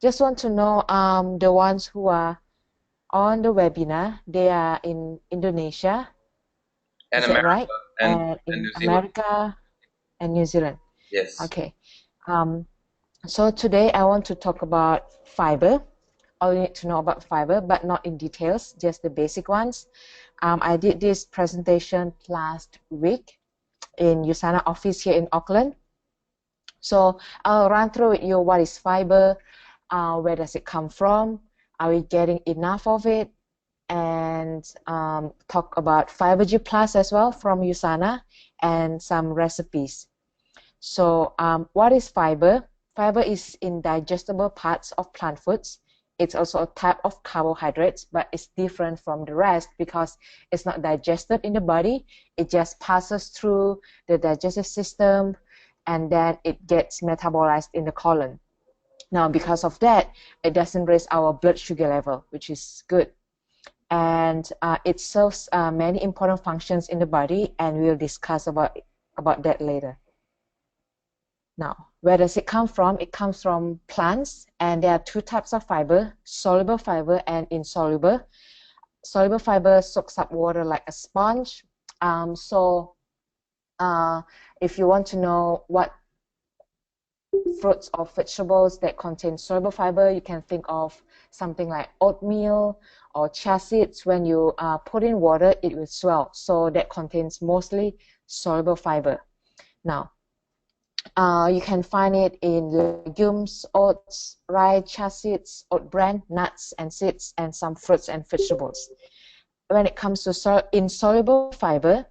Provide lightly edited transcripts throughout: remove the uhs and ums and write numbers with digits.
Just want to know the ones who are on the webinar, they are in Indonesia, And is that America right? and, And and in New Zealand. America and New Zealand. Yes. Okay. Um, so today I want to talk about fiber. All you need to know about fiber, but not in details, just the basic ones. I did this presentation last week in USANA office here in Auckland. So I'll run through with you what is fiber, where does it come from, are we getting enough of it, and talk about Fiber G Plus as well from USANA and some recipes. So what is fiber? Fiber is in digestible parts of plant foods. It's also a type of carbohydrates, but it's different from the rest because it's not digested in the body. It just passes through the digestive system and then it gets metabolized in the colon. Now, because of that, it doesn't raise our blood sugar level, which is good. And it serves many important functions in the body, and we'll discuss about that later. Now, where does it come from? It comes from plants, and there are two types of fiber, soluble fiber and insoluble. Soluble fiber soaks up water like a sponge. So if you want to know what fruits or vegetables that contain soluble fiber, you can think of something like oatmeal or chia seeds. When you put in water, it will swell. So that contains mostly soluble fiber. Now, you can find it in legumes, oats, rye, chia seeds, oat bran, nuts and seeds, and some fruits and vegetables. When it comes to insoluble fiber,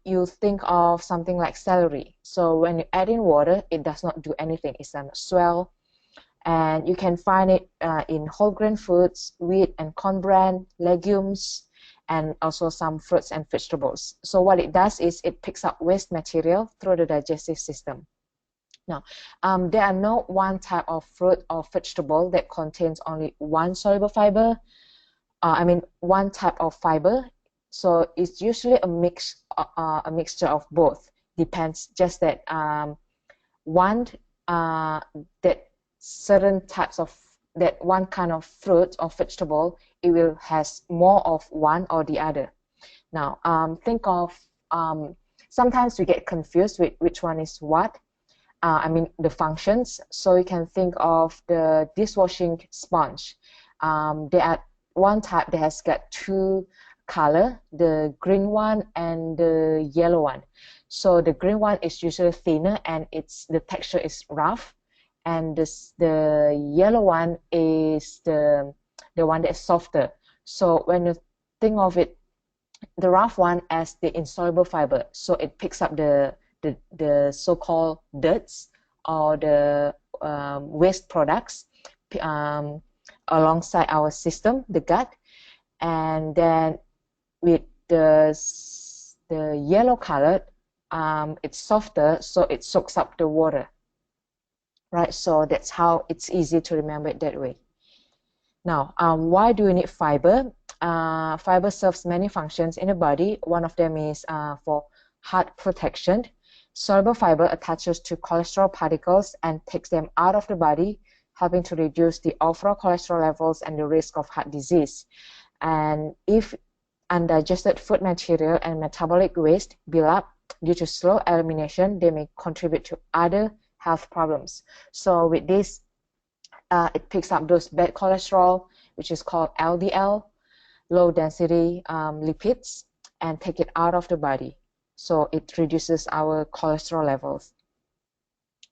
you think of something like celery. So when you add in water, it does not do anything. It does not swell. And you can find it in whole grain foods, wheat and corn bran, legumes, and also some fruits and vegetables. So what it does is it picks up waste material through the digestive system. Now, there are no one type of fruit or vegetable that contains only one soluble fiber. One type of fiber. So it's usually a mixture of both. Depends just that that certain types of that one kind of fruit or vegetable, it will has more of one or the other. Now, think of sometimes we get confused with which one is what. The functions. So you can think of the dishwashing sponge. There are one type that has got two color, the green one and the yellow one. So the green one is usually thinner and the texture is rough, and the yellow one is the one that is softer. So when you think of it, the rough one as the insoluble fiber, so it picks up the so-called dirts or the waste products alongside our system, the gut, and then with the yellow color, it's softer, so it soaks up the water, right? So that's how it's easy to remember it that way. Now, why do we need fiber? Fiber serves many functions in the body. One of them is for heart protection. Soluble fiber attaches to cholesterol particles and takes them out of the body, helping to reduce the overall cholesterol levels and the risk of heart disease. And if undigested food material and metabolic waste build up due to slow elimination, they may contribute to other health problems. So with this, it picks up those bad cholesterol, which is called LDL, low density lipids, and take it out of the body. So it reduces our cholesterol levels.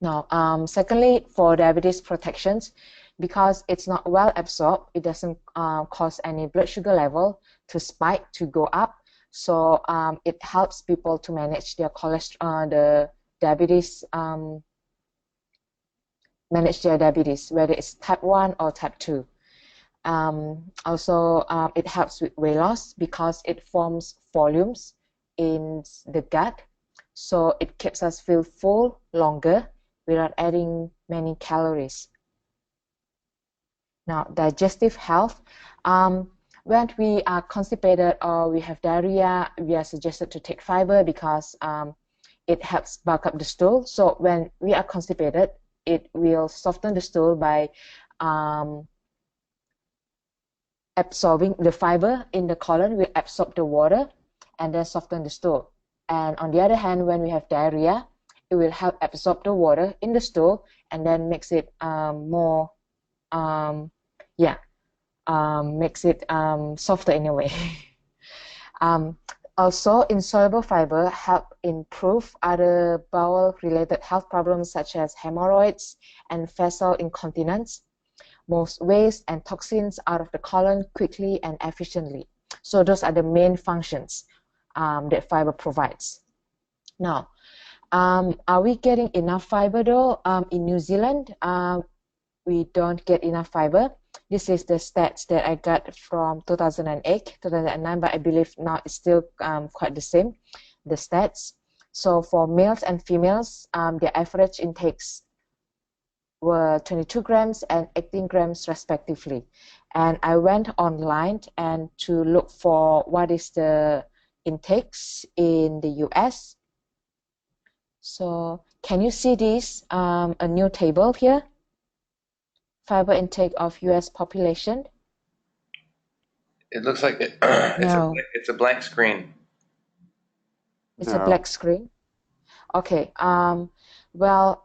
Now, secondly, for diabetes protections, because it's not well absorbed, it doesn't cause any blood sugar level to spike, to go up. So it helps people to manage their cholesterol, manage their diabetes, whether it's type 1 or type 2. Also, it helps with weight loss because it forms volumes in the gut, so it keeps us feel full longer without adding many calories. Now, digestive health. When we are constipated or we have diarrhea, we are suggested to take fiber because it helps bulk up the stool. So when we are constipated, it will soften the stool by absorbing the fiber in the colon, will absorb the water and then soften the stool. And on the other hand, when we have diarrhea, it will help absorb the water in the stool and then makes it more makes it softer in a way. Also, insoluble fiber help improve other bowel-related health problems such as hemorrhoids and fecal incontinence, moves waste and toxins out of the colon quickly and efficiently. So those are the main functions that fiber provides. Now, are we getting enough fiber though? In New Zealand, we don't get enough fiber. This is the stats that I got from 2008, 2009, but I believe now it's still quite the same, the stats. So for males and females, their average intakes were 22 grams and 18 grams respectively. And I went online and to look for what is the intakes in the US. So can you see this, a new table here? Fiber intake of US population. It looks like No. it's a blank screen. It's a black screen. Okay. Well,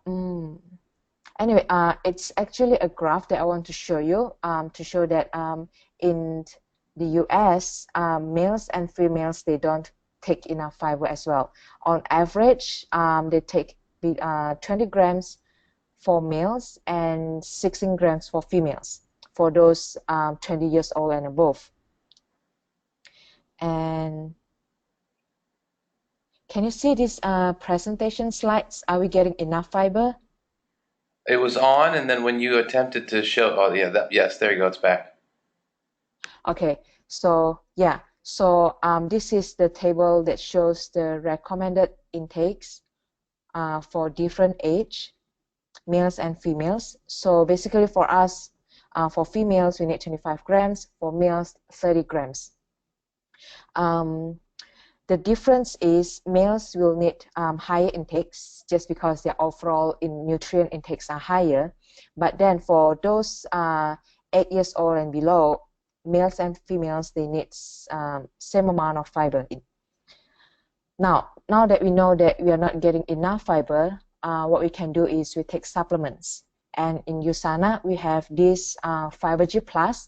anyway, it's actually a graph that I want to show you to show that in the US, males and females, they don't take enough fiber as well. On average, they take 20 grams for males and 16 grams for females, for those 20 years old and above. And can you see these presentation slides? Are we getting enough fiber? It was on, and then when you attempted to show, oh yeah, yes, there you go, it's back. Okay, so yeah, so this is the table that shows the recommended intakes for different age, males and females. So basically for us, for females, we need 25 grams, for males, 30 grams. The difference is males will need higher intakes just because their overall nutrient intakes are higher. But then for those 8 years old and below, males and females, they need same amount of fiber. Now that we know that we are not getting enough fiber, what we can do is we take supplements. And in USANA, we have this Fiber G Plus.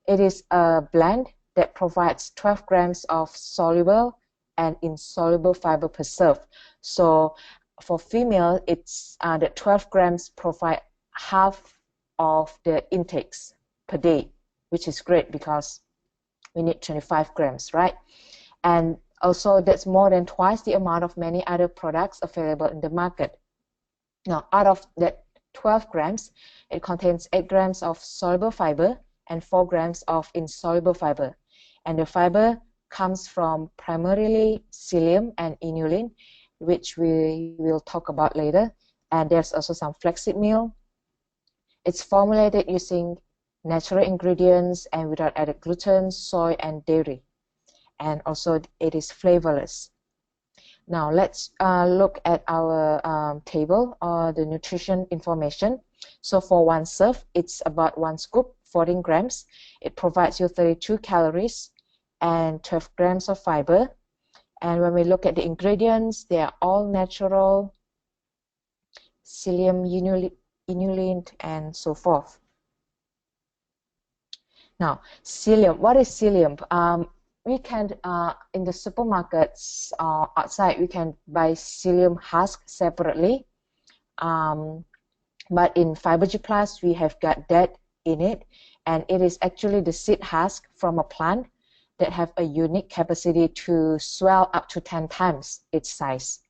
It is a blend that provides 12 grams of soluble and insoluble fiber per serve. So for female, it's the 12 grams provide half of the intakes per day, which is great because we need 25 grams, right? And also that's more than twice the amount of many other products available in the market. Now, out of that 12 grams, it contains 8 grams of soluble fiber and 4 grams of insoluble fiber. And the fiber comes from primarily psyllium and inulin, which we will talk about later. And there's also some flaxseed meal. It's formulated using natural ingredients and without added gluten, soy, and dairy. And also it is flavorless. Now let's look at our table or the nutrition information. So for one serve, it's about 1 scoop, 14 grams. It provides you 32 calories and 12 grams of fiber. And when we look at the ingredients, they are all natural, psyllium, inulin, and so forth. Now, psyllium, what is psyllium? We can, in the supermarkets outside, we can buy psyllium husk separately. But in Fiber G Plus, we have got that in it. And it is actually the seed husk from a plant that have a unique capacity to swell up to 10 times its size.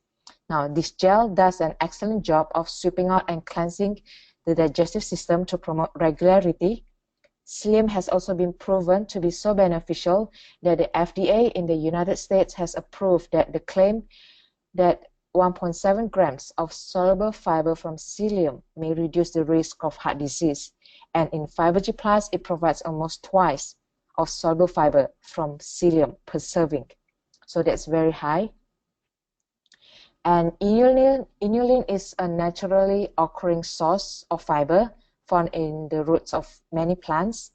Now, this gel does an excellent job of sweeping out and cleansing the digestive system to promote regularity. Psyllium has also been proven to be so beneficial that the FDA in the United States has approved that the claim that 1.7 grams of soluble fiber from psyllium may reduce the risk of heart disease. And in Fiber G Plus, it provides almost twice of soluble fiber from psyllium per serving. So that's very high. And inulin is a naturally occurring source of fiber found in the roots of many plants,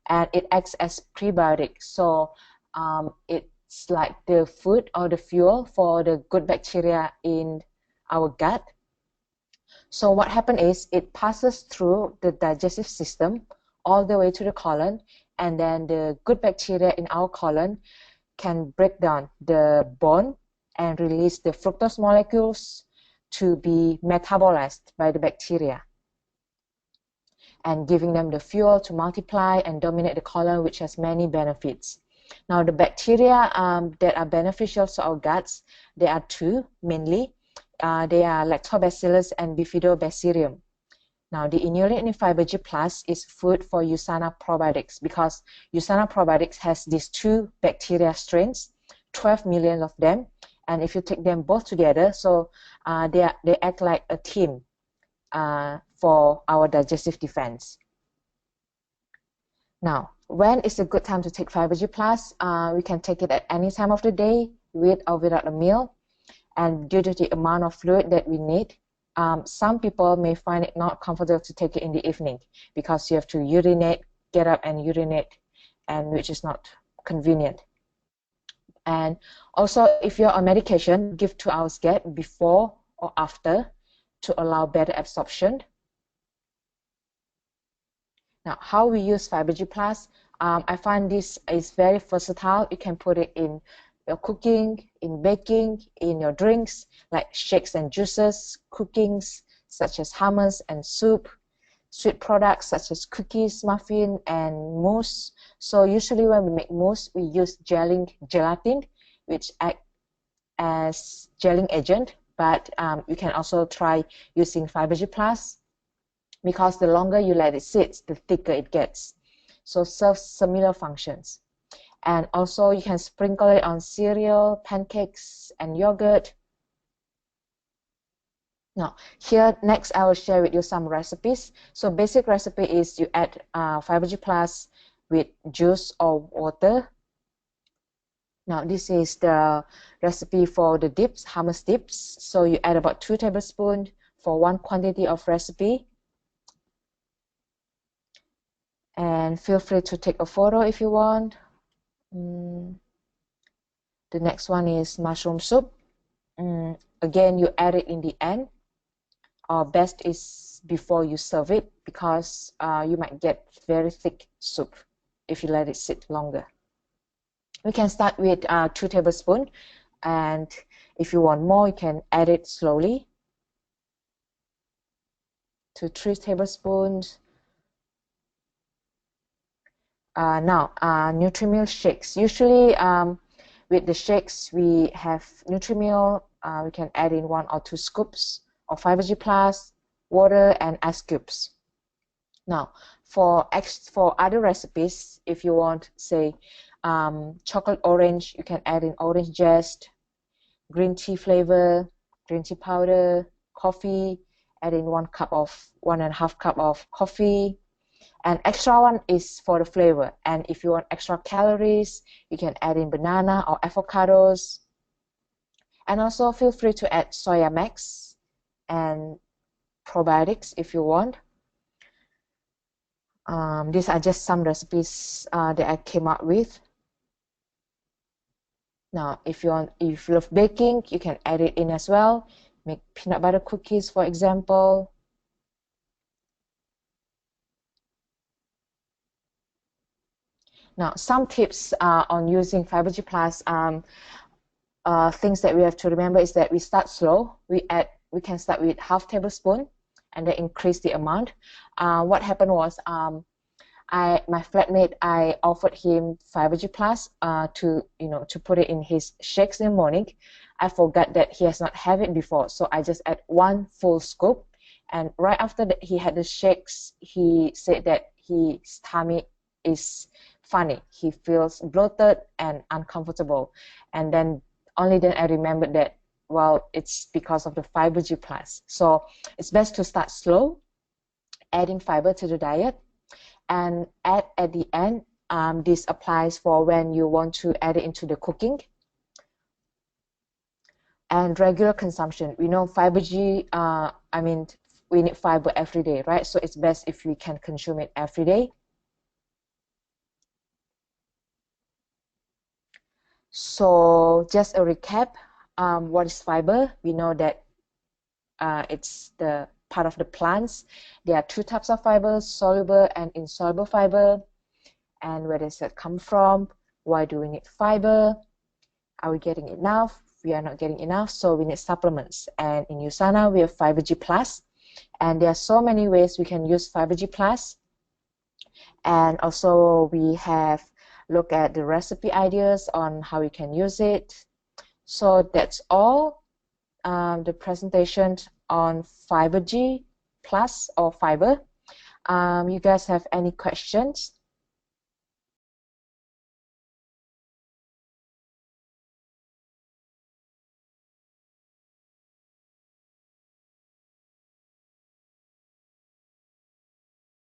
and it acts as prebiotic. So it's like the food or the fuel for the good bacteria in our gut. So what happens is it passes through the digestive system all the way to the colon, and then the good bacteria in our colon can break down the bone and release the fructose molecules to be metabolized by the bacteria, and giving them the fuel to multiply and dominate the colon, which has many benefits. Now, the bacteria that are beneficial to our guts, there are two mainly. They are Lactobacillus and Bifidobacterium. Now, the inulin in Fiber G Plus is food for USANA probiotics, because USANA probiotics has these two bacteria strains, 12 million of them, and if you take them both together, so they act like a team for our digestive defense. Now, when is a good time to take Fiber G Plus? We can take it at any time of the day, with or without a meal, and due to the amount of fluid that we need. Some people may find it not comfortable to take it in the evening because you have to urinate, get up and urinate, and which is not convenient. And also, if you're on medication, give 2 hours gap before or after to allow better absorption. Now, how we use Fiber G Plus, I find this is very versatile. You can put it in your cooking, in baking, in your drinks, like shakes and juices, cookings such as hummus and soup, sweet products such as cookies, muffin, and mousse. So usually when we make mousse, we use gelatin, which act as gelling agent, but you can also try using Fiber G Plus, because the longer you let it sit, the thicker it gets. So serves similar functions. And also you can sprinkle it on cereal, pancakes, and yogurt. Now, here next I will share with you some recipes. So basic recipe is you add Fiber G Plus with juice or water. Now, this is the recipe for the dips, hummus dips. So you add about 2 tablespoons for 1 quantity of recipe. And feel free to take a photo if you want. The next one is mushroom soup. Again, you add it in the end, or best is before you serve it, because you might get very thick soup if you let it sit longer. We can start with 2 tablespoons, and if you want more, you can add it slowly to 3 tablespoons. Now, Nutrimilk shakes. Usually, with the shakes, we have Nutrimilk. We can add in 1 or 2 scoops of Fiber G Plus, water, and ice cubes. Now, for other recipes, if you want, say, chocolate orange, you can add in orange zest, green tea flavor, green tea powder, coffee. Add in 1.5 cup of coffee. And extra one is for the flavor. And if you want extra calories, you can add in banana or avocados. And also feel free to add soya max and probiotics if you want. These are just some recipes that I came up with. Now, if you love baking, you can add it in as well. Make peanut butter cookies, for example. Now, some tips on using Fiber G Plus. Things that we have to remember is that we start slow. We can start with half tablespoon and then increase the amount. What happened was my flatmate, I offered him Fiber G Plus to put it in his shakes in the morning. I forgot that he has not had it before, so I just add 1 full scoop. And right after that he had the shakes, he said that his tummy is funny. He feels bloated and uncomfortable. And then only then I remembered that, well, it's because of the Fiber G Plus. So it's best to start slow, adding fiber to the diet, and add at the end. This applies for when you want to add it into the cooking. And regular consumption. We know fiber G, we need fiber every day, right? So it's best if we can consume it every day. So just a recap, what is fiber? We know that it's the part of the plants. There are two types of fiber, soluble and insoluble fiber. And where does that come from? Why do we need fiber? Are we getting enough? We are not getting enough, so we need supplements. And in USANA, we have Fiber G Plus, and there are so many ways we can use Fiber G Plus. And also we have looked at the recipe ideas on how we can use it. So that's all, the presentation on Fiber G Plus or fiber. You guys have any questions?